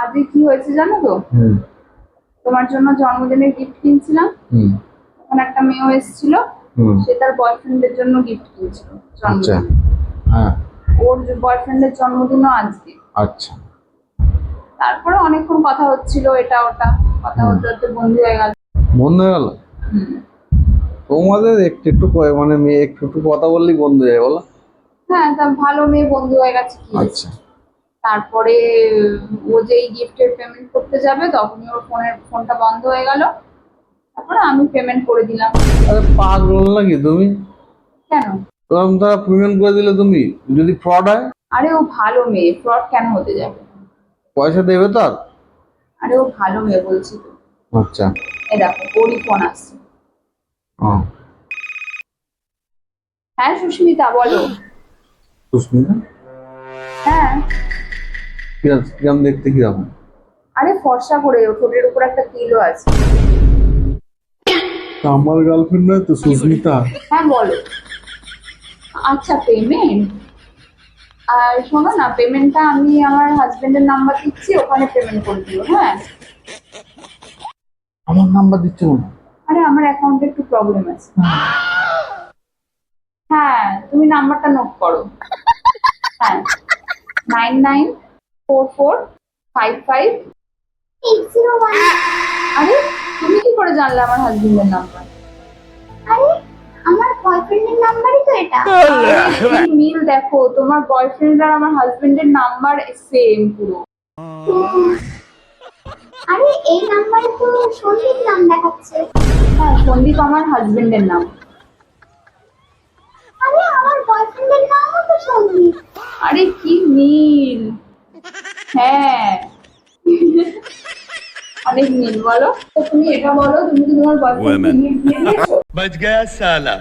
আজকে কি হয়েছে জানো তো? তোমার জন্য জন্মদিনের গিফট কিনছিলাম, ওখানে একটা মেয়েও এসেছিল, সে তার বয়ফ্রেন্ডের জন্য গিফট কিনছিল আচ্ছা। জন্মদিন। হ্যাঁ, ওর বয়ফ্রেন্ডের জন্মদিনও আজকে। আচ্ছা। তারপরে অনেকক্ষণ কথা হচ্ছিল, এটা ওটা কথা হতে হতে বন্ধু হয়ে গেল। বন্ধ হয়ে গেল? তোমাদের একটু একটু মানে মেয়ে একটু একটু কথা বললেই বন্ধ হয়ে যায় বলো? হ্যাঁ, তা ভালো মেয়ে বন্ধু হয়ে গেছে কি হয়েছে? আচ্ছা। তারপরে ও যেই গিফটের পেমেন্ট করতে যাবে তখনই ওর ফোনটা বন্ধ হয়ে গেল। তারপরে আমি পেমেন্ট করে দিলাম। আরে পাগল নাকি তুমি? কেন? তখন তারা পেমেন্ট করে দিলে তুমি যদি ফ্রড হয়? আরে ও ভালো মেয়ে, ফ্রড কেন হতে যাবে? পয়সা দেবে তার? আরে ও ভালো মেয়ে বলছি তো। আচ্ছা। এই দেখো ওরই ফোন আসছে। হ্যাঁ সুস্মিতা বলো। সুস্মিতা? হ্যাঁ। কিরম দেখতে, কিরকম? আরে ফর্সা করে, ও ঠোঁটের উপর একটা তিলও আছে। আমার গার্লফ্রেন্ড নয় তো সুস্মিতা? হ্যাঁ বলো। আচ্ছা পেমেন্ট, আর শোনো না, পেমেন্টটা আমি আমার হাজবেন্ডের নাম্বার দিচ্ছি, ওখানে পেমেন্ট করে দিও। হ্যাঁ। আমার নাম্বার দিচ্ছ না? আরে আমার অ্যাকাউন্টে একটু প্রবলেম আছে। হ্যাঁ তুমি নাম্বারটা নোট করো। হ্যাঁ, 994455 801। আরে তুমি কি করে জানলে আমার হাজবেন্ডের নাম্বার? আরে আমার বয়ফ্রেন্ডের নাম্বারই তো এটা। মিল দেখো, তোমার বয়ফ্রেন্ড আর আমার হাজবেন্ডের নাম্বার সেম পুরো। আরে এই নাম্বারে তো সন্দীপ নাম দেখাচ্ছে। হ্যাঁ সন্দীপ আমার হাজবেন্ডের নাম। আরে আমার বয়ফ্রেন্ডের নামও তো সন্দীপ। আরে কি মিল! হ্যাঁ অনেক মিল। বলো তো, তুমি এটা বলো, তুমি কি তোমার বয়ফ্রেন্ডকে গিফট দিয়ে দিয়েছো? बच गया साला।